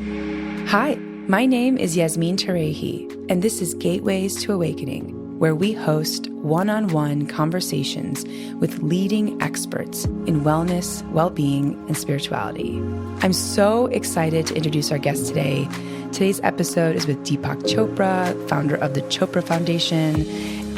Hi, my name is Yasmin Tarehi, and this is Gateways to Awakening, where we host one-on-one conversations with leading experts in wellness, well-being, and spirituality. I'm so excited to introduce our guest today. Today's episode is with Deepak Chopra, founder of the Chopra Foundation,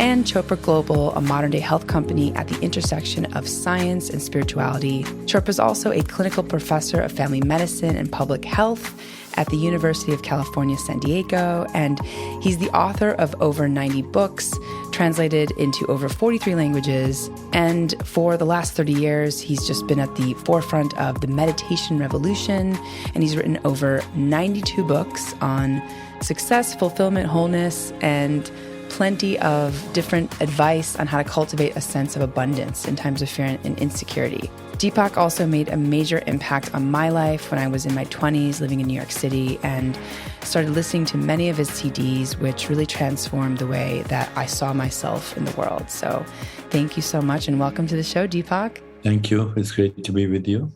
and Chopra Global, a modern-day health company at the intersection of science and spirituality. Chopra is also a clinical professor of family medicine and public health at the University of California, San Diego, and he's the author of over 90 books, translated into over 43 languages, and for the last 30 years, he's just been at the forefront of the meditation revolution, and he's written over 92 books on success, fulfillment, wholeness, and plenty of different advice on how to cultivate a sense of abundance in times of fear and insecurity. Deepak also made a major impact on my life when I was in my 20s living in New York City and started listening to many of his CDs, which really transformed the way that I saw myself in the world. So thank you so much and welcome to the show, Deepak. Thank you. It's great to be with you.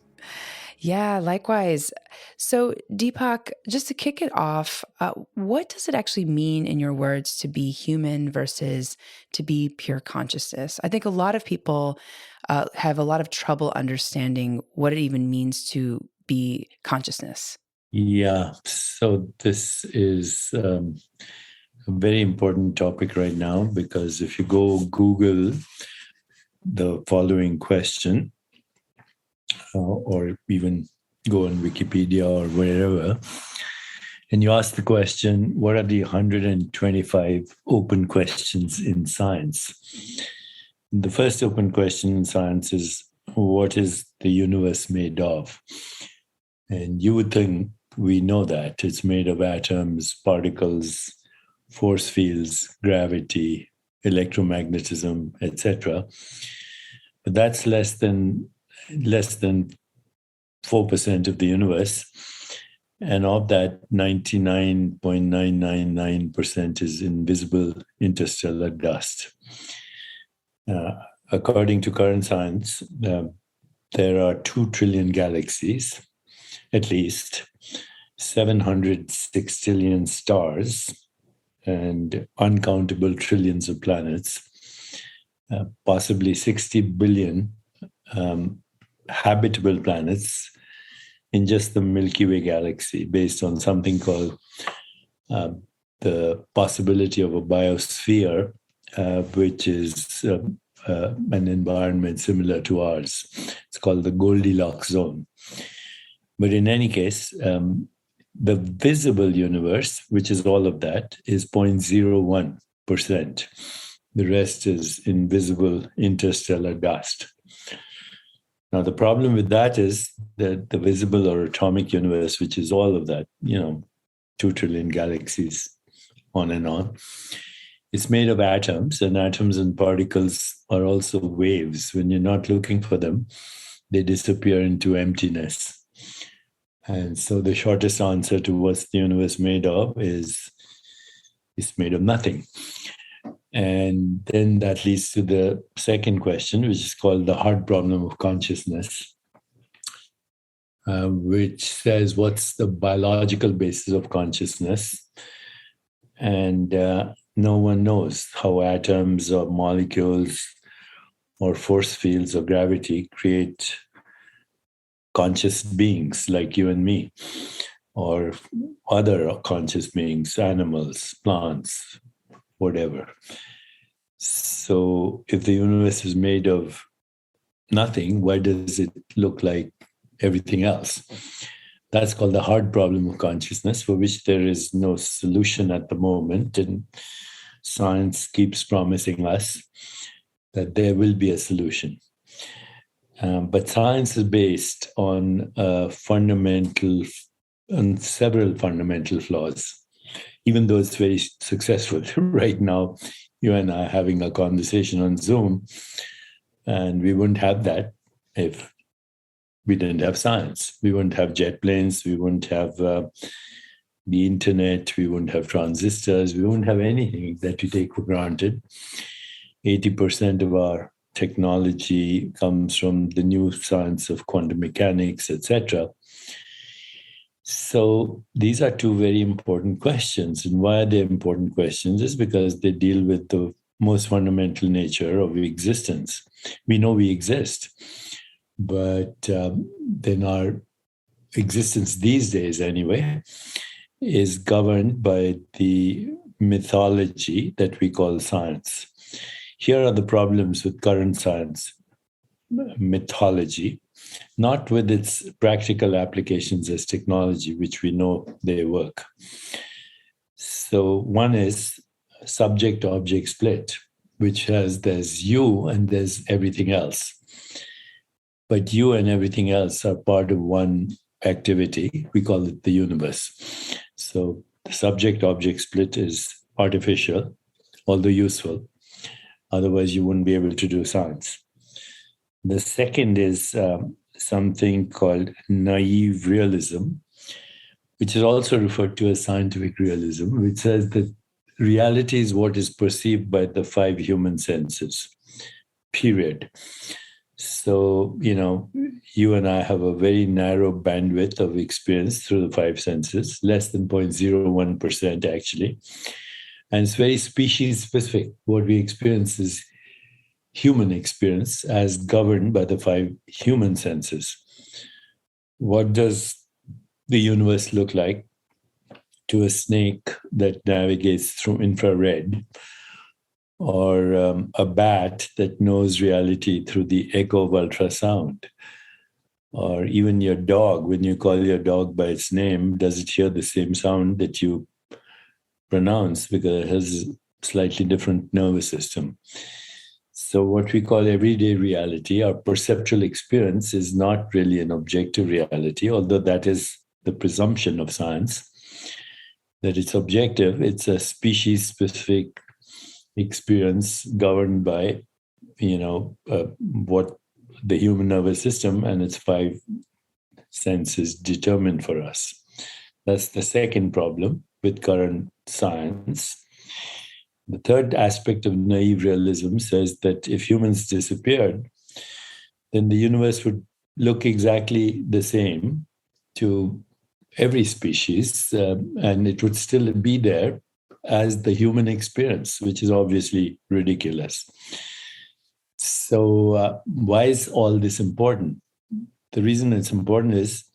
Yeah, likewise. So Deepak, just to kick it off, what does it actually mean in your words to be human versus to be pure consciousness? I think a lot of people have a lot of trouble understanding what it even means to be consciousness. Yeah, so this is a very important topic right now because if you go Google the following question, or even go on Wikipedia or wherever, and you ask the question, what are the 125 open questions in science? The first open question in science is, what is the universe made of? And you would think we know that. It's made of atoms, particles, force fields, gravity, electromagnetism, etc. But that's less than 4% of the universe. And of that, 99.999% is invisible interstellar dust. According to current science, there are 2 trillion galaxies, at least 700 sextillion stars, and uncountable trillions of planets, possibly 60 billion habitable planets in just the Milky Way galaxy, based on something called the possibility of a biosphere, which is an environment similar to ours. It's called the Goldilocks zone. But in any case, the visible universe, which is all of that, is 0.01%. The rest is invisible interstellar dust. Now, the problem with that is that the visible or atomic universe, which is all of that, 2 trillion galaxies, on and on, it's made of atoms, and atoms and particles are also waves. When you're not looking for them, they disappear into emptiness. And so the shortest answer to what's the universe made of is it's made of nothing. And then that leads to the second question, which is called the hard problem of consciousness, which says what's the biological basis of consciousness? And no one knows how atoms or molecules or force fields or gravity create conscious beings like you and me, or other conscious beings, animals, plants, whatever. So if the universe is made of nothing, why does it look like everything else? That's called the hard problem of consciousness, for which there is no solution at the moment. And science keeps promising us that there will be a solution. But science is based on several fundamental flaws, even though it's very successful. Right now, you and I are having a conversation on Zoom, and we wouldn't have that if we didn't have science. We wouldn't have jet planes. We wouldn't have the internet. We wouldn't have transistors. We wouldn't have anything that we take for granted. 80% of our technology comes from the new science of quantum mechanics, etc. So these are two very important questions. And why are they important questions? Is because they deal with the most fundamental nature of existence. We know we exist, but then our existence these days, anyway, is governed by the mythology that we call science. Here are the problems with current science mythology, not with its practical applications as technology, which we know they work. So one is subject object split, which has there's you and there's everything else. But you and everything else are part of one activity. We call it the universe. So the subject object split is artificial, although useful. Otherwise, you wouldn't be able to do science. The second is something called naive realism, which is also referred to as scientific realism, which says that reality is what is perceived by the five human senses, period. So, you and I have a very narrow bandwidth of experience through the five senses, less than 0.01% actually. And it's very species specific. What we experience is human experience as governed by the five human senses. What does the universe look like to a snake that navigates through infrared, or a bat that knows reality through the echo of ultrasound, or even your dog, when you call your dog by its name, does it hear the same sound that you pronounce because it has a slightly different nervous system? So what we call everyday reality, our perceptual experience, is not really an objective reality, although that is the presumption of science, that it's objective. It's a species-specific experience governed by, what the human nervous system and its five senses determine for us. That's the second problem with current science. The third aspect of naive realism says that if humans disappeared, then the universe would look exactly the same to every species, and it would still be there as the human experience, which is obviously ridiculous. So why is all this important? The reason it's important is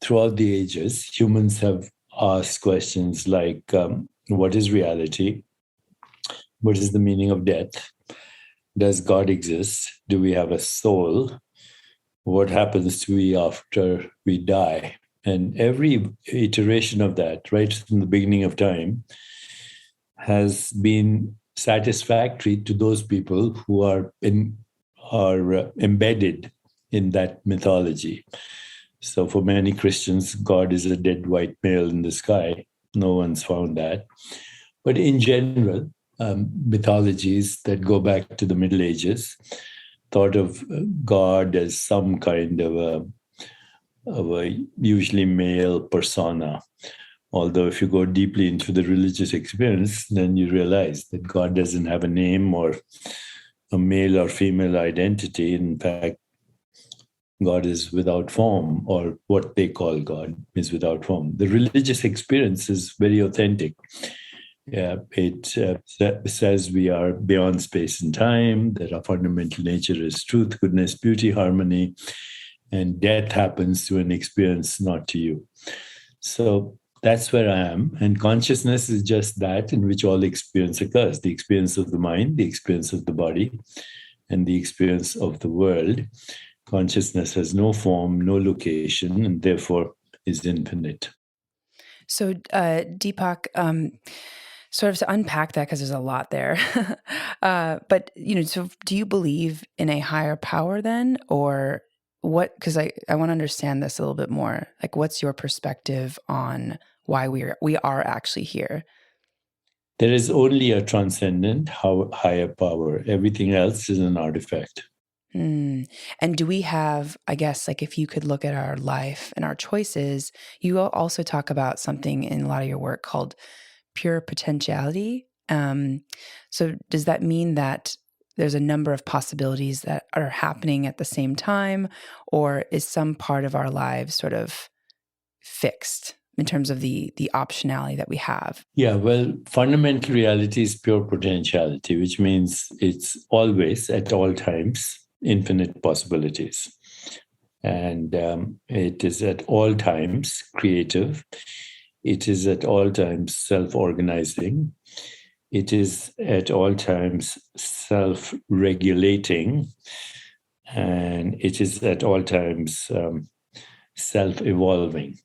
throughout the ages, humans have asked questions like, what is reality? What is the meaning of death? Does God exist? Do we have a soul? What happens to we after we die? And every iteration of that, right from the beginning of time, has been satisfactory to those people who are embedded in that mythology. So for many Christians, God is a dead white male in the sky. No one's found that. But in general, mythologies that go back to the Middle Ages thought of God as some kind of a usually male persona. Although if you go deeply into the religious experience, then you realize that God doesn't have a name or a male or female identity. In fact, God is without form, or what they call God is without form. The religious experience is very authentic. It says we are beyond space and time, that our fundamental nature is truth, goodness, beauty, harmony, and death happens to an experience, not to you. So that's where I am. And consciousness is just that in which all experience occurs, the experience of the mind, the experience of the body, and the experience of the world. Consciousness has no form, no location, and therefore is infinite. So, Deepak, sort of to unpack that, because there's a lot there. But, so do you believe in a higher power then, or what? Because I want to understand this a little bit more. Like, what's your perspective on why we are actually here? There is only a transcendent higher power. Everything else is an artifact. And do we have, I guess, like if you could look at our life and our choices, you also talk about something in a lot of your work called pure potentiality. So does that mean that there's a number of possibilities that are happening at the same time, or is some part of our lives sort of fixed in terms of the optionality that we have? Yeah, well, fundamental reality is pure potentiality, which means it's always, at all times, infinite possibilities. And it is at all times creative. It is at all times self-organizing. It is at all times self-regulating. And it is at all times self-evolving.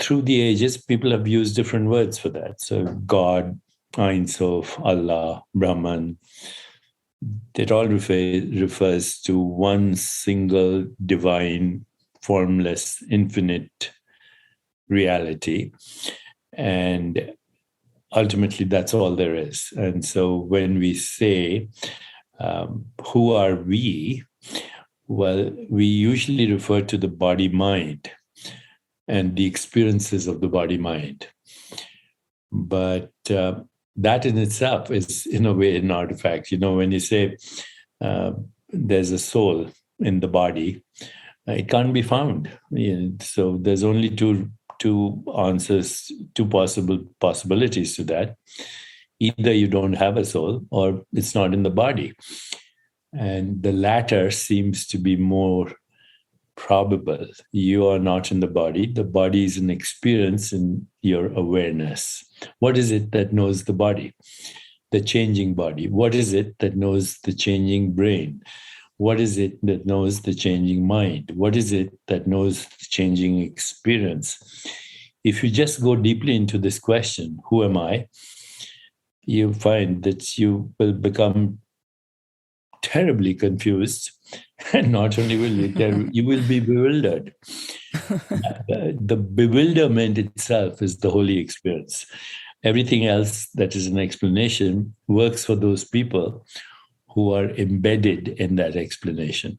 Through the ages, people have used different words for that. So God, Ein Sof, Allah, Brahman, it all refers to one single divine, formless, infinite reality. And ultimately, that's all there is. And so when we say, who are we? Well, we usually refer to the body-mind and the experiences of the body-mind. But that in itself is, in a way, an artifact. When you say there's a soul in the body, it can't be found. So there's only two answers, two possibilities to that. Either you don't have a soul or it's not in the body. And the latter seems to be more probable. You are not in the body. The body is an experience in your awareness. What is it that knows the body? The changing body. What is it that knows the changing brain? What is it that knows the changing mind? What is it that knows the changing experience? If you just go deeply into this question, who am I? You find that you will become terribly confused. And not only will you will be bewildered. The bewilderment itself is the holy experience. Everything else that is an explanation works for those people who are embedded in that explanation.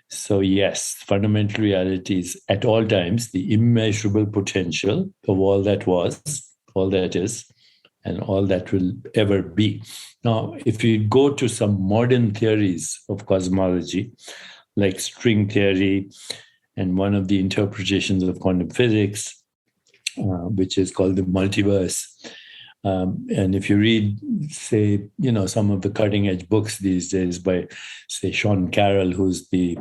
So yes, fundamental reality is at all times the immeasurable potential of all that was, all that is, and all that will ever be. Now, if you go to some modern theories of cosmology, like string theory and one of the interpretations of quantum physics, which is called the multiverse, and if you read, say, some of the cutting edge books these days by, say, Sean Carroll, who's the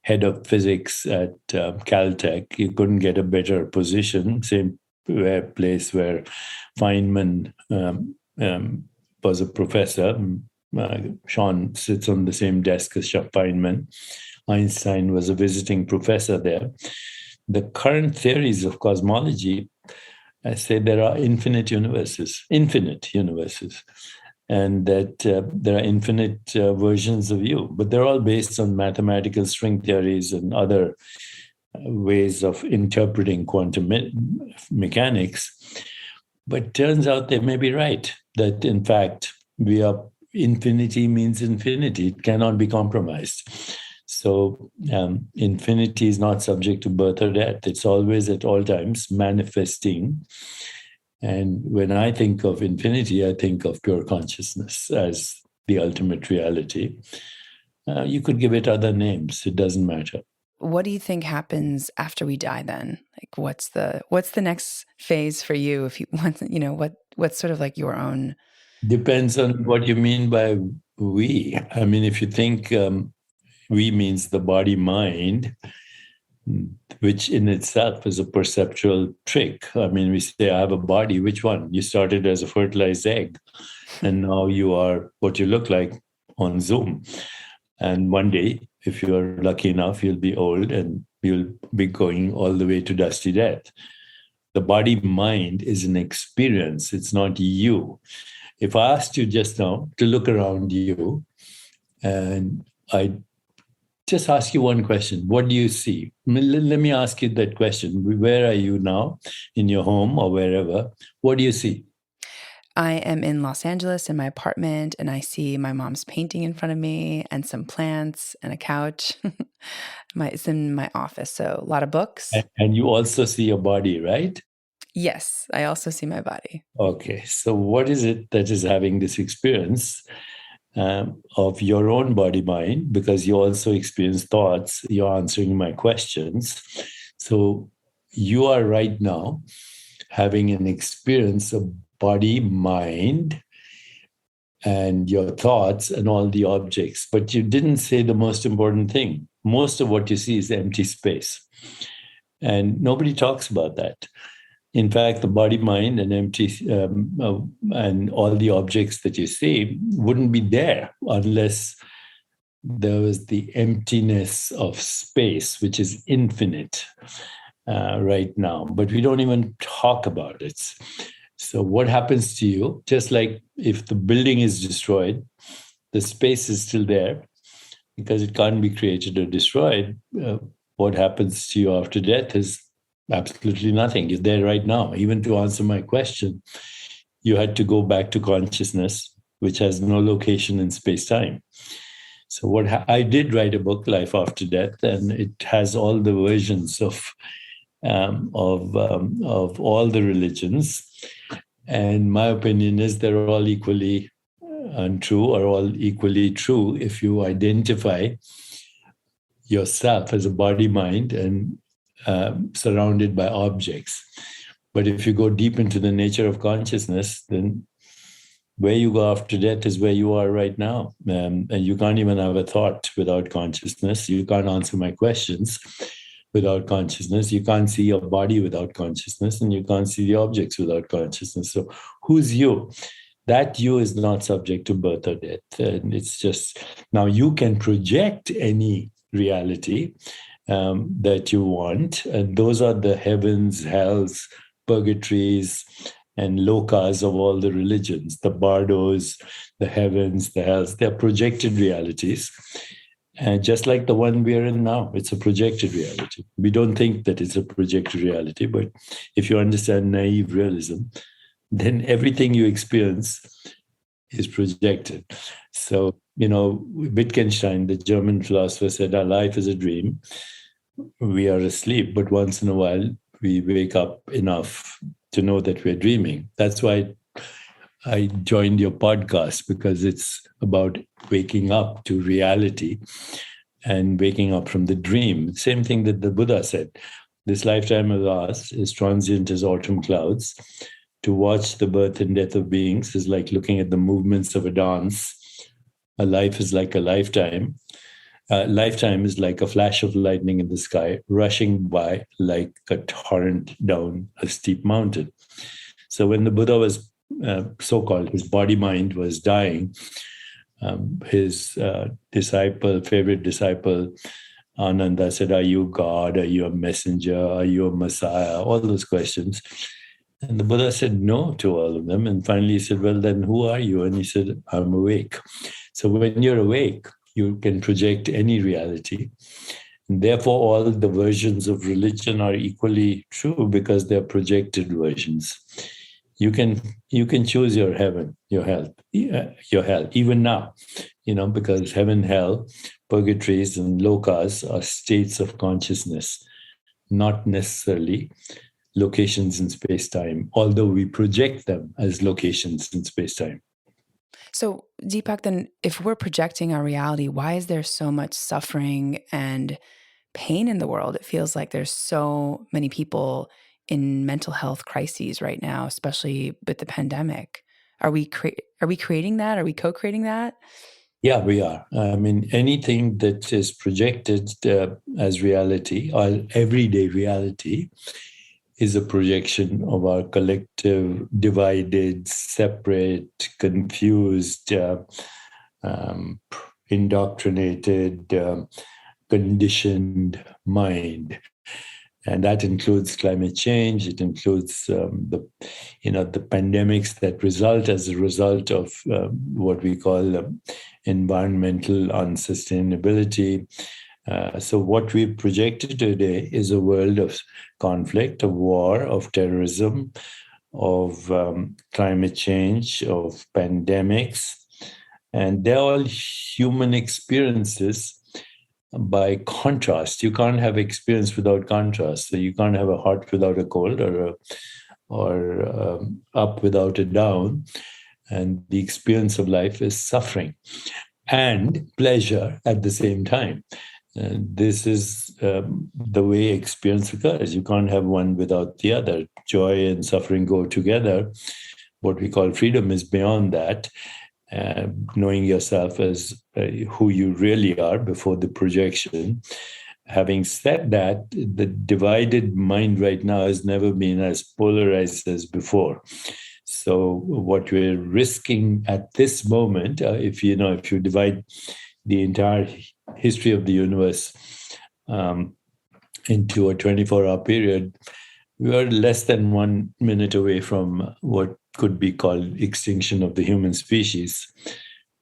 head of physics at Caltech, you couldn't get a better position. Same place where Feynman was a professor. Sean sits on the same desk as Feynman. Einstein was a visiting professor there. The current theories of cosmology, I say there are infinite universes, and that there are infinite versions of you, but they're all based on mathematical string theories and other ways of interpreting quantum mechanics. But turns out they may be right, that in fact, infinity means infinity. It cannot be compromised. So infinity is not subject to birth or death. It's always at all times manifesting. And when I think of infinity, I think of pure consciousness as the ultimate reality. You could give it other names. It doesn't matter. What do you think happens after we die then? Like what's the next phase for you if you want, what's sort of like your own? Depends on what you mean by we. I mean, if you think we means the body mind, which in itself is a perceptual trick. I mean, we say, I have a body. Which one? You started as a fertilized egg, and now you are what you look like on Zoom. And one day, if you're lucky enough, you'll be old and you'll be going all the way to dusty death. The body-mind is an experience. It's not you. If I asked you just now to look around you, and I just ask you one question, what do you see? Let me ask you that question. Where are you now? In your home or wherever? What do you see? I am in Los Angeles in my apartment, and I see my mom's painting in front of me and some plants and a couch. It's in my office, so a lot of books. And you also see your body, right? Yes, I also see my body. Okay, so what is it that is having this experience of your own body-mind? Because you also experience thoughts, you're answering my questions. So you are right now having an experience of body, mind, and your thoughts and all the objects. But you didn't say the most important thing. Most of what you see is empty space. And nobody talks about that. In fact, the body, mind, and empty, and all the objects that you see wouldn't be there unless there was the emptiness of space, which is infinite right now. But we don't even talk about it. So what happens to you, just like if the building is destroyed, the space is still there because it can't be created or destroyed. What happens to you after death is absolutely nothing. You're there right now. Even to answer my question, you had to go back to consciousness, which has no location in space-time. So I did write a book, Life After Death, and it has all the versions of all the religions. And my opinion is they're all equally untrue or all equally true if you identify yourself as a body, mind, and surrounded by objects. But if you go deep into the nature of consciousness, then where you go after death is where you are right now. And you can't even have a thought without consciousness. You can't answer my questions without consciousness. You can't see your body without consciousness, and you can't see the objects without consciousness. So who's you? That you is not subject to birth or death. And it's just, now you can project any reality that you want. And those are the heavens, hells, purgatories, and lokas of all the religions, the bardos, the heavens, the hells. They're projected realities. And just like the one we are in now, it's a projected reality. We don't think that it's a projected reality, but if you understand naive realism, then everything you experience is projected. So, Wittgenstein, the German philosopher, said our life is a dream. We are asleep, but once in a while, we wake up enough to know that we're dreaming. That's why I joined your podcast, because it's about waking up to reality and waking up from the dream. Same thing that the Buddha said. This lifetime of ours is transient as autumn clouds. To watch the birth and death of beings is like looking at the movements of a dance. A life is like a lifetime. Lifetime is like a flash of lightning in the sky, rushing by like a torrent down a steep mountain. So when the Buddha was so-called, his body-mind was dying, his favorite disciple, Ananda, said, "Are you God? Are you a messenger? Are you a Messiah?" All those questions. And the Buddha said no to all of them. And finally he said, "Well, then who are you?" And he said, "I'm awake." So when you're awake, you can project any reality. And therefore, all the versions of religion are equally true because they're projected versions. You can choose your heaven, your hell, even now, because heaven, hell, purgatories, and lokas are states of consciousness, not necessarily locations in space-time, although we project them as locations in space-time. So, Deepak, then if we're projecting our reality, why is there so much suffering and pain in the world? It feels like there's so many people in mental health crises right now, especially with the pandemic. Are we creating that? Are we co-creating that? Yeah, we are. I mean, anything that is projected as reality, or everyday reality, is a projection of our collective, divided, separate, confused, indoctrinated, conditioned mind. And that includes climate change. It includes the pandemics that result as a result of what we call environmental unsustainability. So what we've projected today is a world of conflict, of war, of terrorism, of climate change, of pandemics. And they're all human experiences. By contrast, you can't have experience without contrast. So you can't have a hot without a cold, or up without a down. And the experience of life is suffering and pleasure at the same time. This is the way experience occurs. You can't have one without the other. Joy and suffering go together. What we call freedom is beyond that. Knowing yourself as who you really are before the projection. Having said that, the divided mind right now has never been as polarized as before. So what we're risking at this moment, if you divide the entire history of the universe into a 24-hour period, we are less than 1 minute away from what could be called extinction of the human species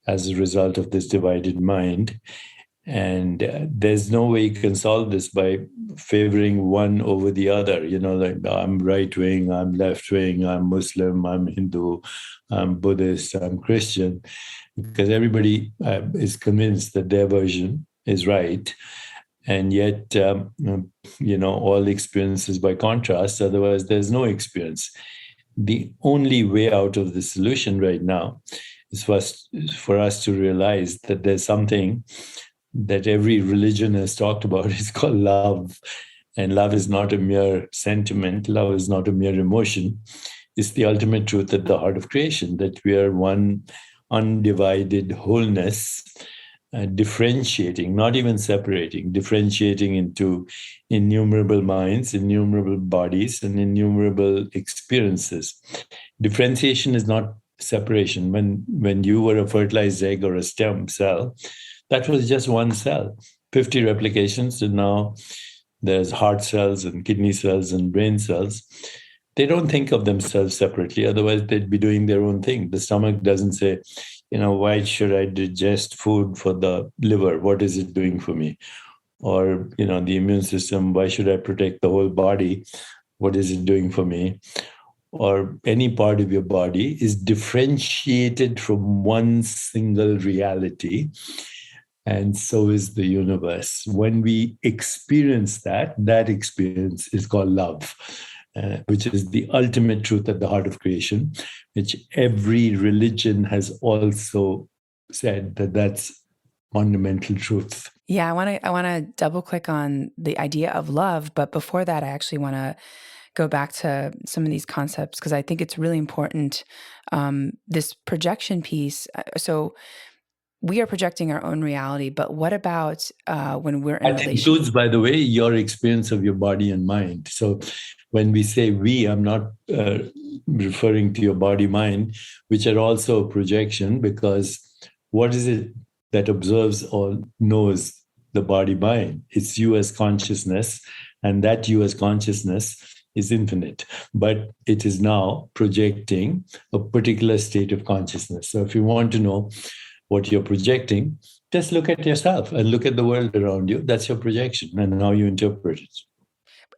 as a result of this divided mind. And there's no way you can solve this by favoring one over the other. Like I'm right wing, I'm left wing, I'm Muslim, I'm Hindu, I'm Buddhist, I'm Christian, because everybody is convinced that their version is right. And yet, all experience is by contrast. Otherwise, there's no experience. The only way out of the solution right now is for us to realize that there's something that every religion has talked about. It's called love. And love is not a mere sentiment. Love is not a mere emotion. It's the ultimate truth at the heart of creation, that we are one undivided wholeness, differentiating, not even separating, differentiating into innumerable minds, innumerable bodies, and innumerable experiences. Differentiation is not separation. When you were a fertilized egg or a stem cell, that was just one cell, 50 replications, and now there's heart cells and kidney cells and brain cells. They don't think of themselves separately, otherwise they'd be doing their own thing. The stomach doesn't say, why should I digest food for the liver? What is it doing for me? Or, the immune system, why should I protect the whole body? What is it doing for me? Or any part of your body is differentiated from one single reality. And so is the universe. When we experience that experience is called love, which is the ultimate truth at the heart of creation, which every religion has also said that that's fundamental truth. Yeah, I want to double click on the idea of love, but before that, I actually want to go back to some of these concepts because I think it's really important. This projection piece. So we are projecting our own reality, but what about when we're in a relationship? That includes, by the way, your experience of your body and mind. So when we say we, I'm not referring to your body mind, which are also a projection, because what is it that observes or knows the body mind? It's you as consciousness, and that you as consciousness is infinite, but it is now projecting a particular state of consciousness. So if you want to know what you're projecting, just look at yourself and look at the world around you. That's your projection and how you interpret it.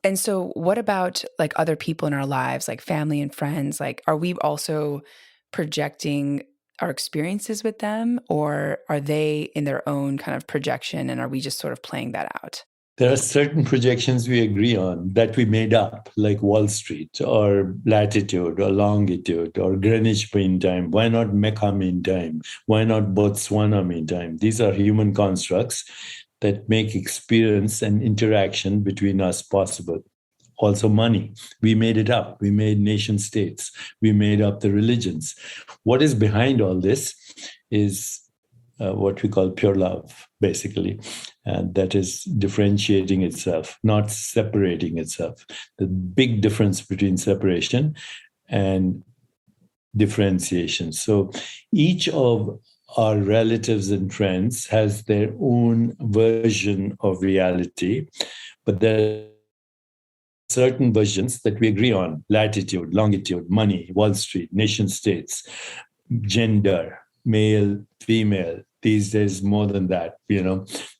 And so what about like other people in our lives, like family and friends? Like, are we also projecting our experiences with them, or are they in their own kind of projection and are we just sort of playing that out? There are certain projections we agree on that we made up, like Wall Street or latitude or longitude or Greenwich Mean Time. Why not Mecca Mean Time? Why not Botswana Mean Time? These are human constructs that make experience and interaction between us possible. Also money. We made it up. We made nation states. We made up the religions. What is behind all this is what we call pure love, basically. And that is differentiating itself, not separating itself. The big difference between separation and differentiation. So each of our relatives and friends has their own version of reality, but there are certain versions that we agree on: latitude, longitude, money, Wall Street, nation states, gender, male, female. These days, more than that,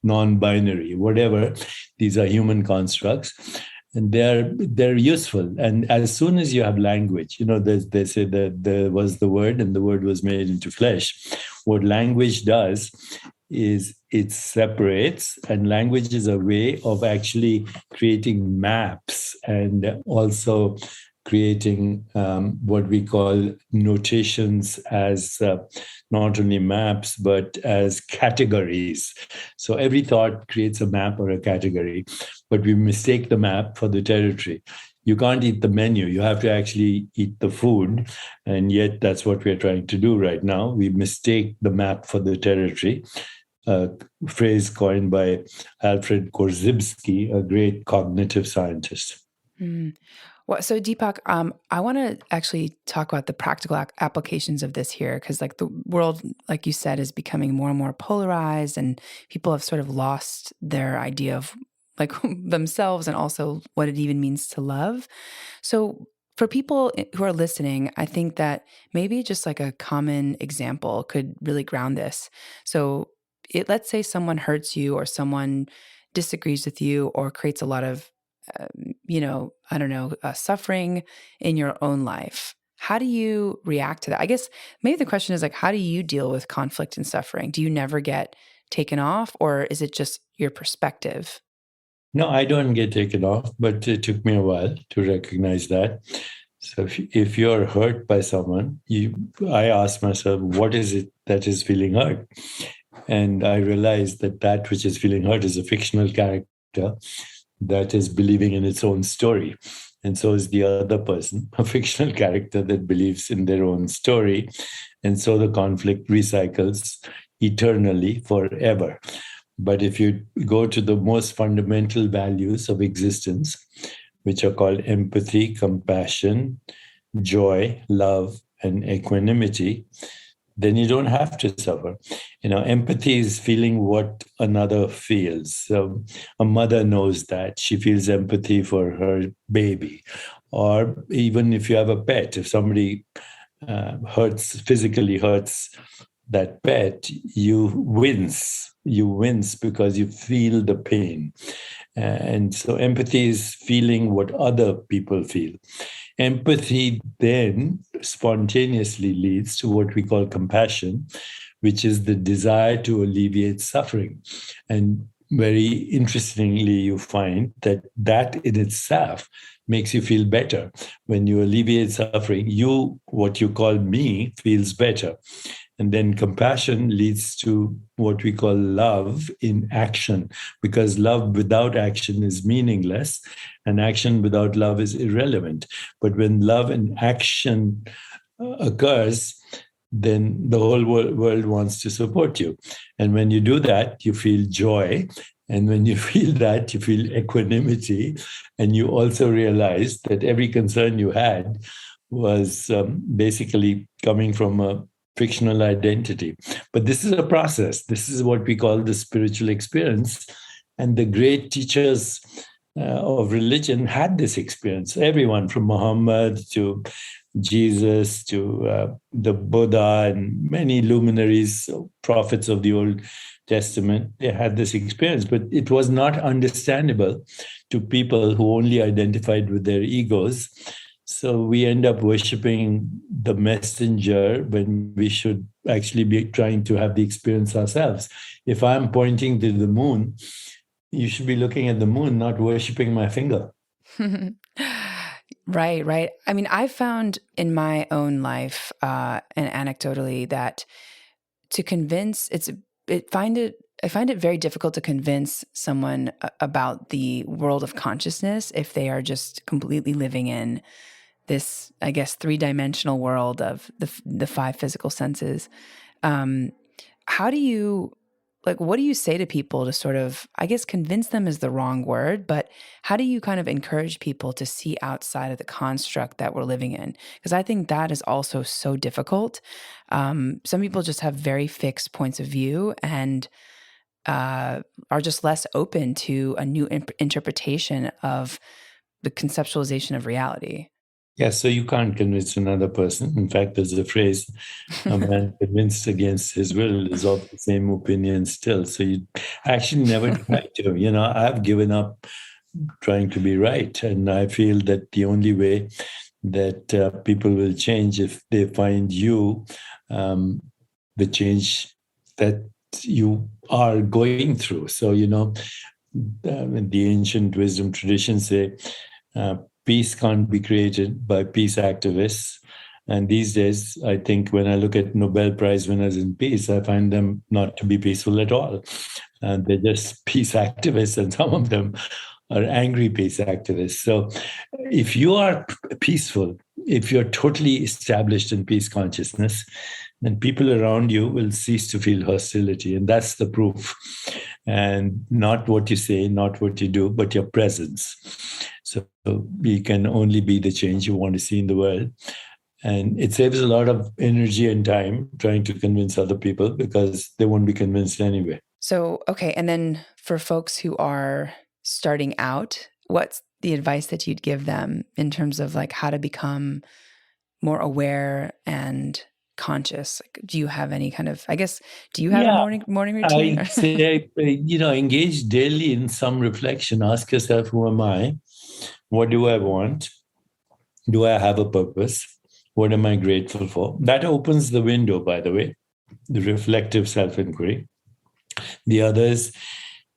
non-binary, whatever. These are human constructs, and they're useful. And as soon as you have language, they say that there was the word, and the word was made into flesh. What language does is it separates, and language is a way of actually creating maps and also creating what we call notations as not only maps, but as categories. So every thought creates a map or a category, but we mistake the map for the territory. You can't eat the menu. You have to actually eat the food. And yet that's what we're trying to do right now. We mistake the map for the territory. A phrase coined by Alfred Korzybski, a great cognitive scientist. Mm. Well, so Deepak, I want to actually talk about the practical applications of this here, because like the world, like you said, is becoming more and more polarized, and people have sort of lost their idea of like themselves and also what it even means to love. So for people who are listening, I think that maybe just like a common example could really ground this. So let's say someone hurts you or someone disagrees with you or creates a lot of I don't know, suffering in your own life. How do you react to that? I guess maybe the question is like, how do you deal with conflict and suffering? Do you never get taken off, or is it just your perspective? No, I don't get taken off, but it took me a while to recognize that. So if you're hurt by someone, I ask myself, what is it that is feeling hurt? And I realized that that which is feeling hurt is a fictional character that is believing in its own story. And so is the other person, a fictional character that believes in their own story. And so the conflict recycles eternally forever. But if you go to the most fundamental values of existence, which are called empathy, compassion, joy, love, and equanimity, then you don't have to suffer. Empathy is feeling what another feels. So a mother knows that. She feels empathy for her baby. Or even if you have a pet, if somebody physically hurts that pet, you wince. You wince because you feel the pain. And so empathy is feeling what other people feel. Empathy then spontaneously leads to what we call compassion, which is the desire to alleviate suffering. And very interestingly, you find that that in itself makes you feel better. When you alleviate suffering, what you call me, feels better. And then compassion leads to what we call love in action, because love without action is meaningless, and action without love is irrelevant. But when love and action occurs, then the whole world wants to support you. And when you do that, you feel joy. And when you feel that, you feel equanimity. And you also realize that every concern you had was basically coming from a fictional identity. But this is a process. This is what we call the spiritual experience. And the great teachers of religion had this experience. Everyone from Muhammad to Jesus to the Buddha and many luminaries, prophets of the Old Testament, they had this experience. But it was not understandable to people who only identified with their egos. So we end up worshiping the messenger when we should actually be trying to have the experience ourselves. If I'm pointing to the moon, you should be looking at the moon, not worshiping my finger. Right, right. I mean, I found in my own life, and anecdotally, that to convince I find it very difficult to convince someone about the world of consciousness if they are just completely living in this, I guess, three-dimensional world of the five physical senses. How do you, like, what do you say to people to sort of, I guess convince them is the wrong word, but how do you kind of encourage people to see outside of the construct that we're living in? Because I think that is also so difficult. Some people just have very fixed points of view and are just less open to a new interpretation of the conceptualization of reality. Yeah, so you can't convince another person. In fact, there's a phrase, a man convinced against his will is of the same opinion still. So you actually never try to. I've given up trying to be right. And I feel that the only way that people will change if they find the change that you are going through. So, the ancient wisdom traditions say, peace can't be created by peace activists. And these days, I think when I look at Nobel Prize winners in peace, I find them not to be peaceful at all. And they're just peace activists, and some of them are angry peace activists. So if you are peaceful, if you're totally established in peace consciousness, then people around you will cease to feel hostility. And that's the proof. And not what you say, not what you do, but your presence. So you can only be the change you want to see in the world. And it saves a lot of energy and time trying to convince other people because they won't be convinced anyway. So, okay. And then for folks who are starting out, what's the advice that you'd give them in terms of like how to become more aware and conscious? Like, do you have any kind of, I guess, do you have a morning routine? I'd say, engage daily in some reflection. Ask yourself, who am I? What do I want? Do I have a purpose? What am I grateful for? That opens the window, by the way, the reflective self-inquiry. The others,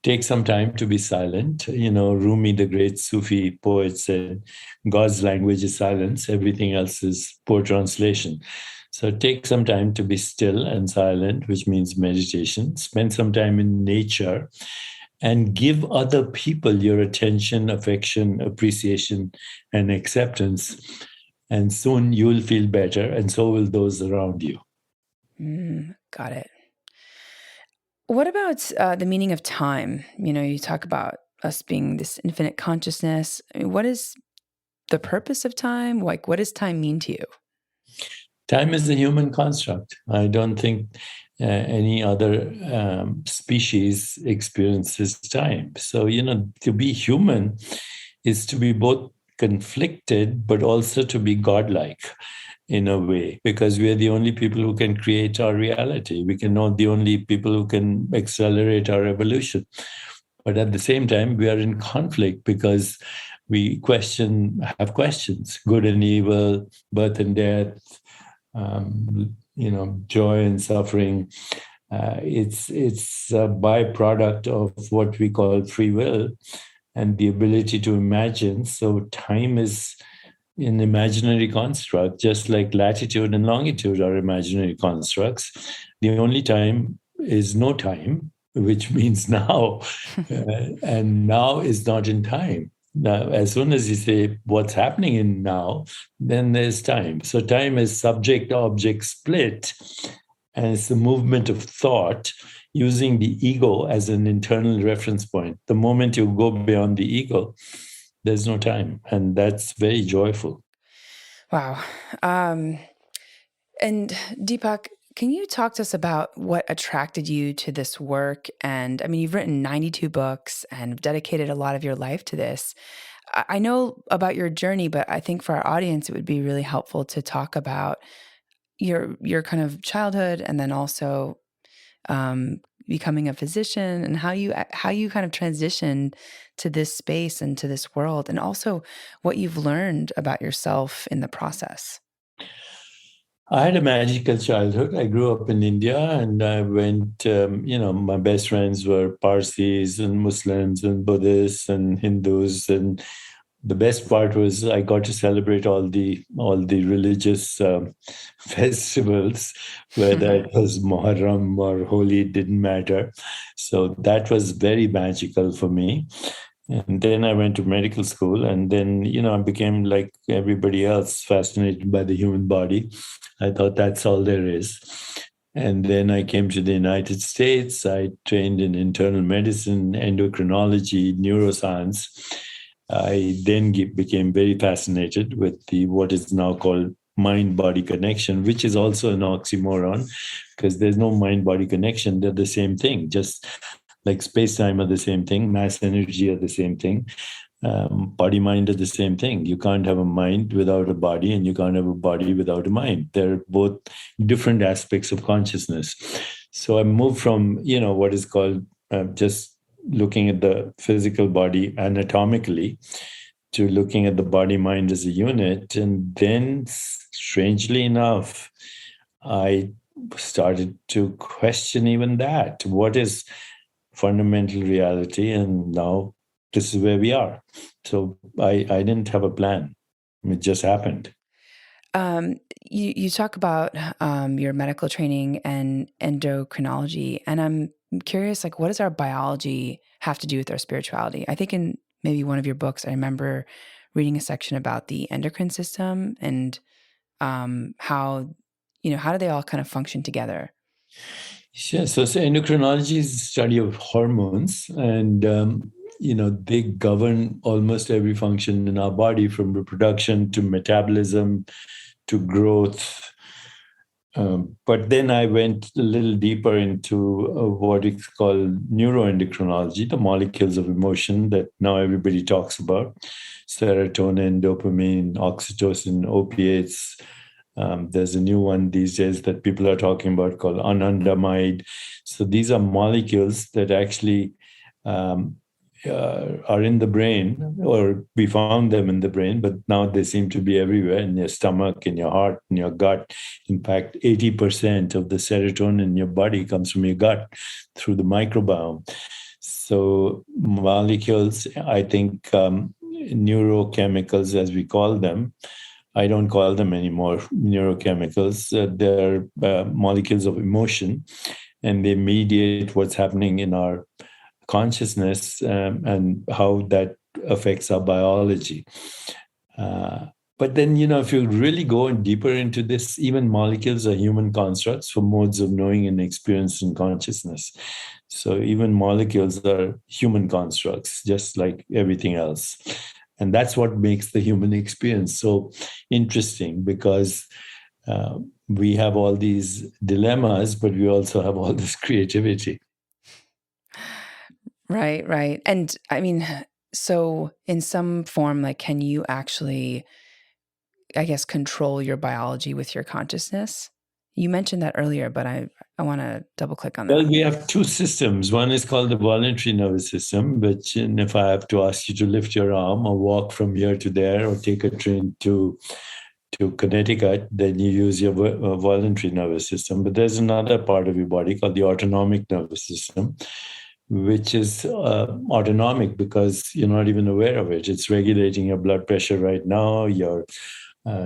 take some time to be silent. Rumi, the great Sufi poet, said, God's language is silence. Everything else is poor translation. So take some time to be still and silent, which means meditation. Spend some time in nature and give other people your attention, affection, appreciation, and acceptance. And soon you'll feel better, and so will those around you. Got it. What about the meaning of time? You talk about us being this infinite consciousness. I mean, what is the purpose of time? Like, what does time mean to you? Time is a human construct. I don't think any other species experiences time. So, to be human is to be both conflicted, but also to be godlike in a way, because we are the only people who can create our reality. We can know the only people who can accelerate our evolution. But at the same time, we are in conflict because we have questions, good and evil, birth and death, joy and suffering. It's a byproduct of what we call free will and the ability to imagine. So time is an imaginary construct, just like latitude and longitude are imaginary constructs. The only time is no time, which means now, and now is not in time. Now, as soon as you say what's happening in now, then there's time. So time is subject-object split, and it's the movement of thought using the ego as an internal reference point. The moment you go beyond the ego, there's no time. And that's very joyful. Wow. And Deepak, can you talk to us about what attracted you to this work? And I mean, you've written 92 books and dedicated a lot of your life to this. I know about your journey, but I think for our audience, it would be really helpful to talk about your kind of childhood and then also becoming a physician and how you kind of transitioned to this space and to this world, and also what you've learned about yourself in the process. I had a magical childhood. I grew up in India, and I went, my best friends were Parsis and Muslims and Buddhists and Hindus. And the best part was I got to celebrate all the religious festivals, whether it was Muharram or Holi, it didn't matter. So that was very magical for me. And then I went to medical school, and then, I became like everybody else, fascinated by the human body. I thought that's all there is. And then I came to the United States. I trained in internal medicine, endocrinology, neuroscience. I then became very fascinated with what is now called mind-body connection, which is also an oxymoron because there's no mind-body connection. They're the same thing, just like space-time are the same thing, mass energy are the same thing, body-mind are the same thing. You can't have a mind without a body, and you can't have a body without a mind. They're both different aspects of consciousness. So I moved from, what is called just looking at the physical body anatomically to looking at the body-mind as a unit. And then, strangely enough, I started to question even that. What is fundamental reality? And now this is where we are. So I didn't have a plan. It just happened. You talk about your medical training and endocrinology, and I'm curious, like, what does our biology have to do with our spirituality? I think in maybe one of your books, I remember reading a section about the endocrine system and how how do they all kind of function together? Yeah, so endocrinology is the study of hormones, and they govern almost every function in our body, from reproduction to metabolism to growth. But then I went a little deeper into what is called neuroendocrinology, the molecules of emotion that now everybody talks about: serotonin, dopamine, oxytocin, opiates. There's a new one these days that people are talking about called anandamide. So these are molecules that actually are in the brain, or we found them in the brain, but now they seem to be everywhere, in your stomach, in your heart, in your gut. In fact, 80% of the serotonin in your body comes from your gut through the microbiome. So molecules, I think, neurochemicals, as we call them, I don't call them anymore neurochemicals. They're molecules of emotion, and they mediate what's happening in our consciousness, and how that affects our biology. But then, if you really go deeper into this, even molecules are human constructs for modes of knowing and experience and consciousness. So even molecules are human constructs, just like everything else. And that's what makes the human experience so interesting, because we have all these dilemmas, but we also have all this creativity. Right, right. And I mean, so in some form, like, can you actually, I guess, control your biology with your consciousness? You mentioned that earlier, but I want to double click on that. Well, we have two systems. One is called the voluntary nervous system, which, and if I have to ask you to lift your arm or walk from here to there or take a train to Connecticut, then you use your voluntary nervous system. But there's another part of your body called the autonomic nervous system, which is autonomic because you're not even aware of it. It's regulating your blood pressure right now, your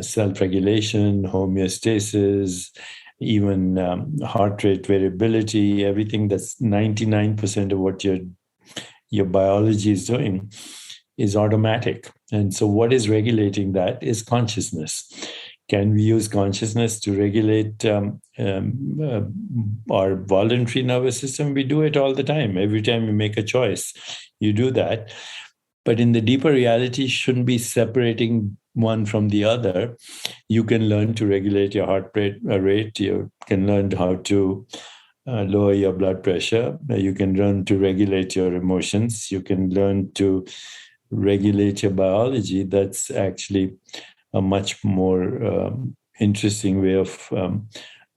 self-regulation, homeostasis, even heart rate variability, everything. That's 99% of what your biology is doing is automatic. And so what is regulating that is consciousness. Can we use consciousness to regulate our voluntary nervous system? We do it all the time. Every time you make a choice, you do that. But in the deeper reality, shouldn't be separating one from the other. You can learn to regulate your heart rate. You can learn how to lower your blood pressure. You can learn to regulate your emotions. You can learn to regulate your biology. That's actually a much more interesting way of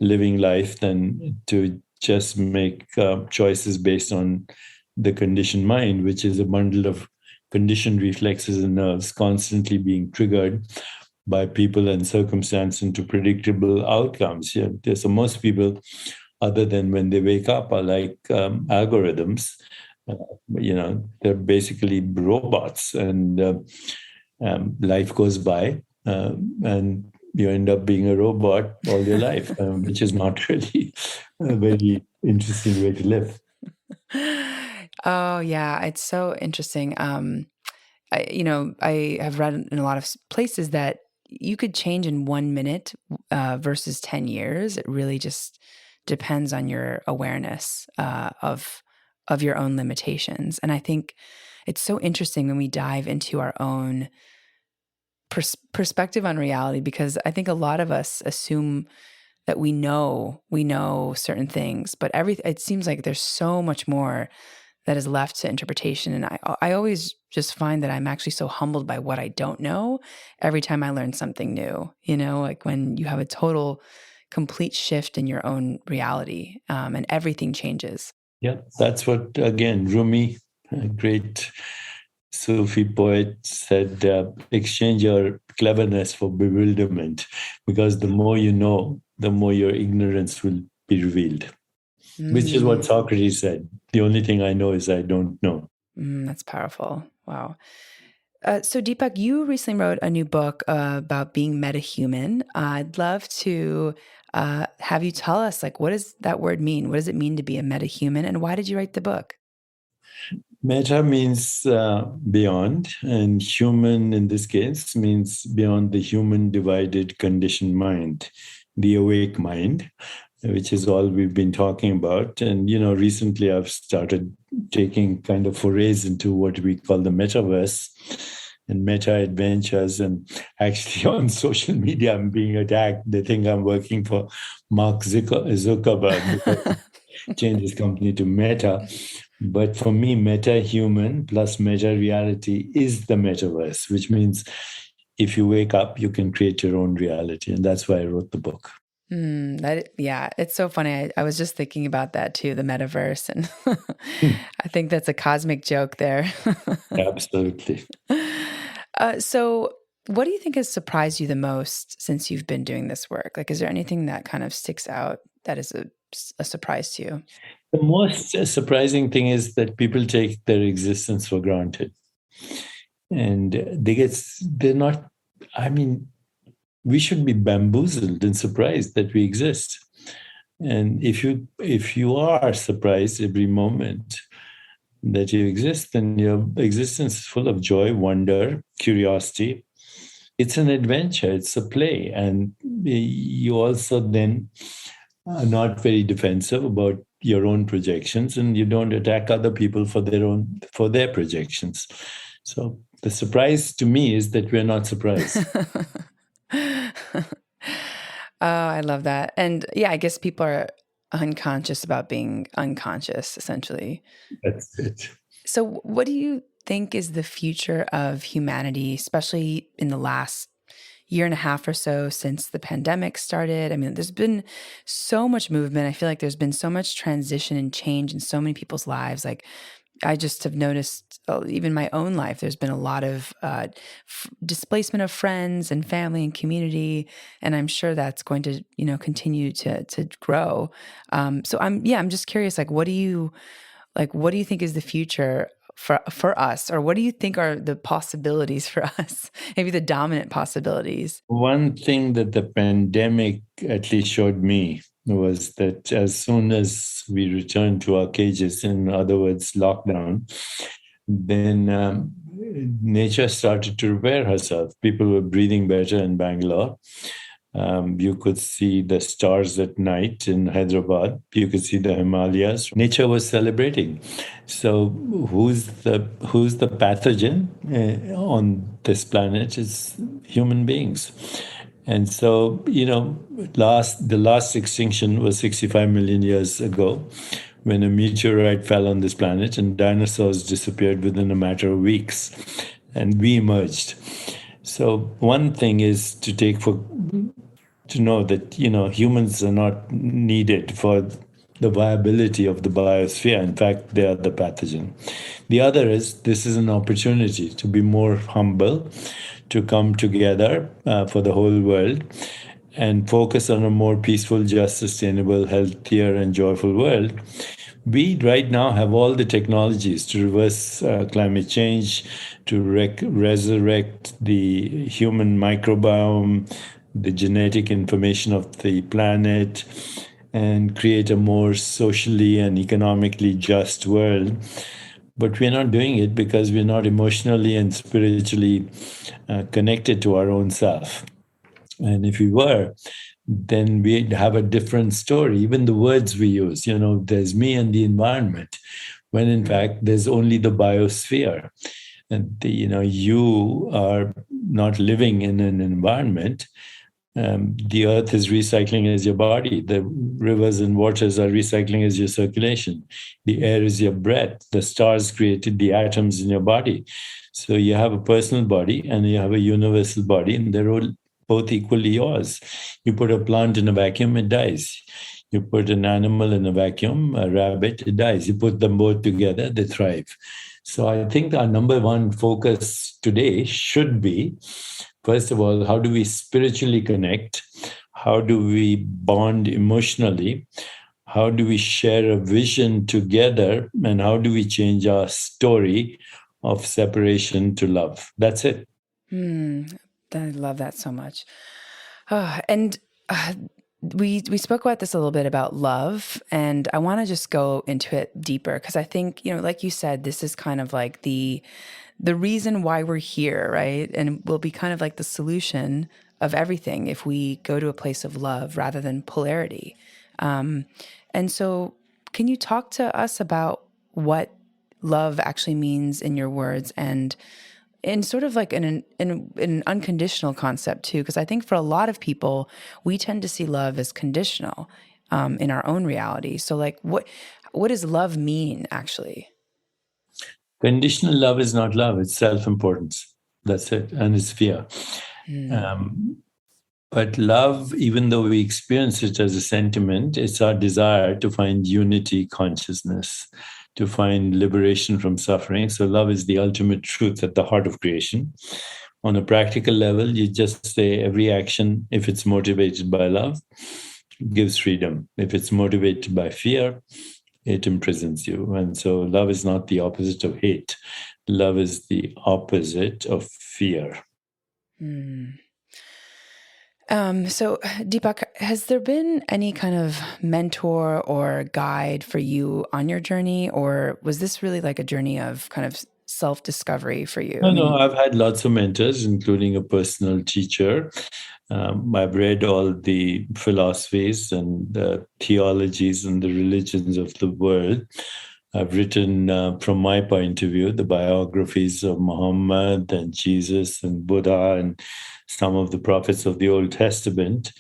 living life than to just make choices based on the conditioned mind, which is a bundle of conditioned reflexes and nerves constantly being triggered by people and circumstance into predictable outcomes. Yeah. So most people, other than when they wake up, are like algorithms. They're basically robots, and life goes by, and you end up being a robot all your life, which is not really a very interesting way to live. Oh yeah, it's so interesting. I have read in a lot of places that you could change in 1 minute versus 10 years. It really just depends on your awareness of your own limitations. And I think it's so interesting when we dive into our own perspective on reality, because I think a lot of us assume that we know certain things, but it seems like there's so much more that is left to interpretation. And I always just find that I'm actually so humbled by what I don't know every time I learn something new, like when you have a total complete shift in your own reality, and everything changes. Yeah, that's what, again, Rumi, a great Sufi poet, said, exchange your cleverness for bewilderment, because the more you know, the more your ignorance will be revealed. Which is what Socrates said. The only thing I know is I don't know. That's powerful. Wow. So Deepak, you recently wrote a new book about being metahuman. I'd love to have you tell us, like, what does that word mean? What does it mean to be a metahuman, and why did you write the book? Meta means beyond, and human in this case means beyond the human divided conditioned mind, the awake mind, which is all we've been talking about. And, recently I've started taking kind of forays into what we call the metaverse and meta adventures. And actually, on social media, I'm being attacked. They think I'm working for Mark Zuckerberg because he changed his company to Meta. But for me, meta human plus meta reality is the metaverse, which means if you wake up, you can create your own reality. And that's why I wrote the book. Yeah, it's so funny. I was just thinking about that too, the metaverse. And Hmm. I think that's a cosmic joke there. Absolutely. So, what do you think has surprised you the most since you've been doing this work? Like, is there anything that kind of sticks out that is a surprise to you? The most surprising thing is that people take their existence for granted. And they're not, I mean, we should be bamboozled and surprised that we exist. And if you are surprised every moment that you exist, then your existence is full of joy, wonder, curiosity. It's an adventure, it's a play. And you also then are not very defensive about your own projections, and you don't attack other people for their projections. So the surprise to me is that we're not surprised. Oh, I love that. And yeah, I guess people are unconscious about being unconscious, essentially. That's it. So, what do you think is the future of humanity, especially in the last year and a half or so since the pandemic started? I mean, there's been so much movement. I feel like there's been so much transition and change in so many people's lives. Like, I just have noticed, even my own life, there's been a lot of displacement of friends and family and community, and I'm sure that's going to, continue to grow. So I'm just curious, what do you think is the future for us, or what do you think are the possibilities for us? Maybe the dominant possibilities. One thing that the pandemic at least showed me was that as soon as we returned to our cages, in other words, lockdown, then nature started to repair herself. People were breathing better in Bangalore. You could see the stars at night in Hyderabad. You could see the Himalayas. Nature was celebrating. So who's the pathogen on this planet? It's human beings. And so, the last extinction was 65 million years ago when a meteorite fell on this planet and dinosaurs disappeared within a matter of weeks and we emerged. So one thing is to know that humans are not needed for the viability of the biosphere. In fact, they are the pathogen. The other is this is an opportunity to be more humble, to come together for the whole world and focus on a more peaceful, just, sustainable, healthier, and joyful world. We right now have all the technologies to reverse climate change, to resurrect the human microbiome, the genetic information of the planet, and create a more socially and economically just world. But we're not doing it because we're not emotionally and spiritually connected to our own self. And if we were, then we'd have a different story. Even the words we use, there's me and the environment, when in fact there's only the biosphere. And you are not living in an environment. The earth is recycling as your body. The rivers and waters are recycling as your circulation. The air is your breath. The stars created the atoms in your body. So you have a personal body and you have a universal body, and they're all both equally yours. You put a plant in a vacuum, it dies. You put an animal in a vacuum, a rabbit, it dies. You put them both together, they thrive. So I think our number one focus today should be, first of all, how do we spiritually connect? How do we bond emotionally? How do we share a vision together? And how do we change our story of separation to love. That's it. I love that so much. And we spoke about this a little bit about love, and I want to just go into it deeper because I think, like you said, this is kind of like the reason why we're here, right? And will be kind of like the solution of everything if we go to a place of love rather than polarity. And so, can you talk to us about what love actually means in your words, and in sort of like in an unconditional concept too? Because I think for a lot of people, we tend to see love as conditional in our own reality. So, like, what does love mean actually? Conditional love is not love, it's self-importance. That's it. And it's fear. But love, even though we experience it as a sentiment, it's our desire to find unity consciousness, to find liberation from suffering. So love is the ultimate truth at the heart of creation. On a practical level, you just say every action, if it's motivated by love, gives freedom. If it's motivated by fear, it imprisons you. And so love is not the opposite of hate. Love is the opposite of fear. So, Deepak, has there been any kind of mentor or guide for you on your journey, or was this really like a journey of kind of self-discovery for you? No, I've had lots of mentors, including a personal teacher. I've read all the philosophies and the theologies and the religions of the world. I've written, from my point of view, the biographies of Muhammad and Jesus and Buddha and some of the prophets of the Old Testament.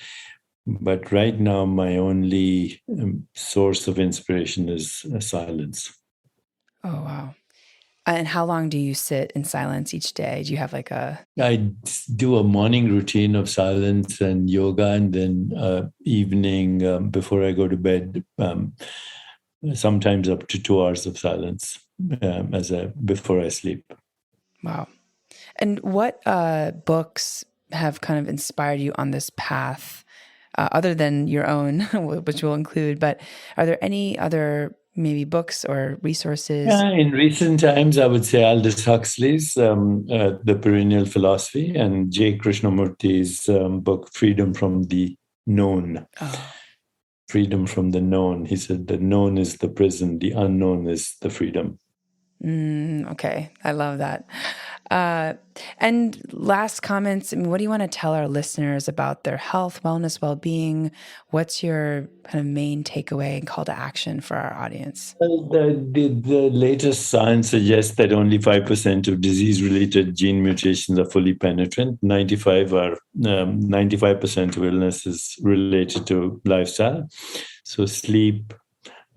But right now, my only source of inspiration is silence. Oh, wow. And how long do you sit in silence each day? Do you have like I do a morning routine of silence and yoga, and then evening before I go to bed, sometimes up to 2 hours of silence before I sleep. Wow. And what books have kind of inspired you on this path, other than your own, which we'll include? But are there any other maybe books or resources? In recent times, I would say Aldous Huxley's The Perennial Philosophy and J. Krishnamurti's book Freedom from the Known. Oh. Freedom from the known. He said the known is the prison, the unknown is the freedom. Okay, I love that. And last comments, I mean, what do you want to tell our listeners about their health, wellness, well-being? What's your kind of main takeaway and call to action for our audience? Well, the latest science suggests that only 5% of disease-related gene mutations are fully penetrant. 95% of illness is related to lifestyle. So sleep,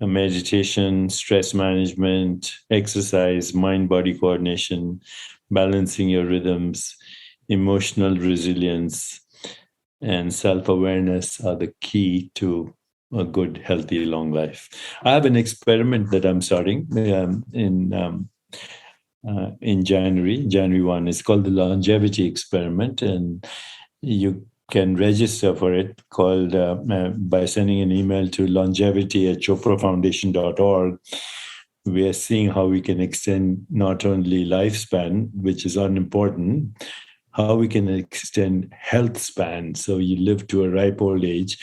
meditation, stress management, exercise, mind-body coordination, balancing your rhythms, emotional resilience, and self-awareness are the key to a good, healthy, long life. I have an experiment that I'm starting in January 1. It's called the longevity experiment, and you can register for it by sending an email to longevity@choprafoundation.org. We are seeing how we can extend not only lifespan, which is unimportant, how we can extend health span. So you live to a ripe old age,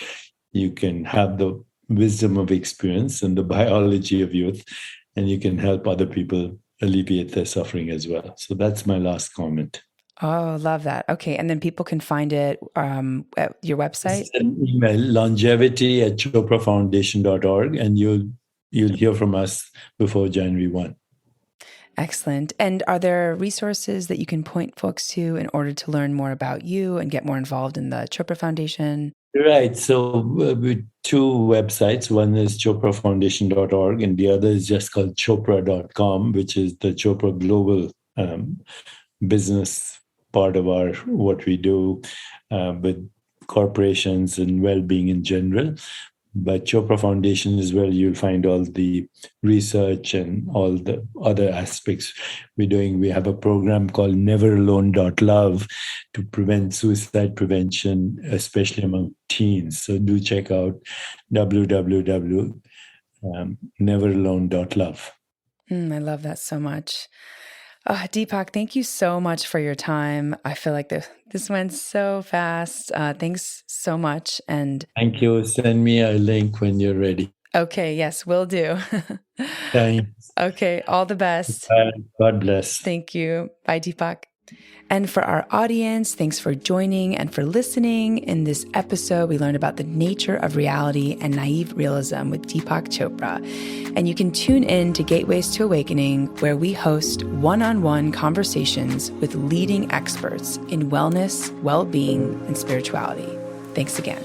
you can have the wisdom of experience and the biology of youth, and you can help other people alleviate their suffering as well. So that's my last comment. Oh, love that. Okay. And then people can find it at your website? Email longevity@choprafoundation.org, and you'll hear from us before January 1. Excellent. And are there resources that you can point folks to in order to learn more about you and get more involved in the Chopra Foundation? Right. So with two websites. One is choprafoundation.org, and the other is just called chopra.com, which is the Chopra Global business part of what we do with corporations and well-being in general. But Chopra Foundation is where you'll find all the research and all the other aspects we're doing. We have a program called neveralone.love to prevent suicide prevention, especially among teens. So do check out www.neveralone.love. I love that so much. Oh, Deepak, thank you so much for your time. I feel like this went so fast. Thanks so much. And Thank you. Send me a link when you're ready. okay, yes, will do. Thanks. Okay, all the best. God bless. Thank you. Bye, Deepak. And for our audience, thanks for joining and for listening. In this episode, we learned about the nature of reality and naive realism with Deepak Chopra. And you can tune in to Gateways to Awakening, where we host one-on-one conversations with leading experts in wellness, well-being, and spirituality. Thanks again.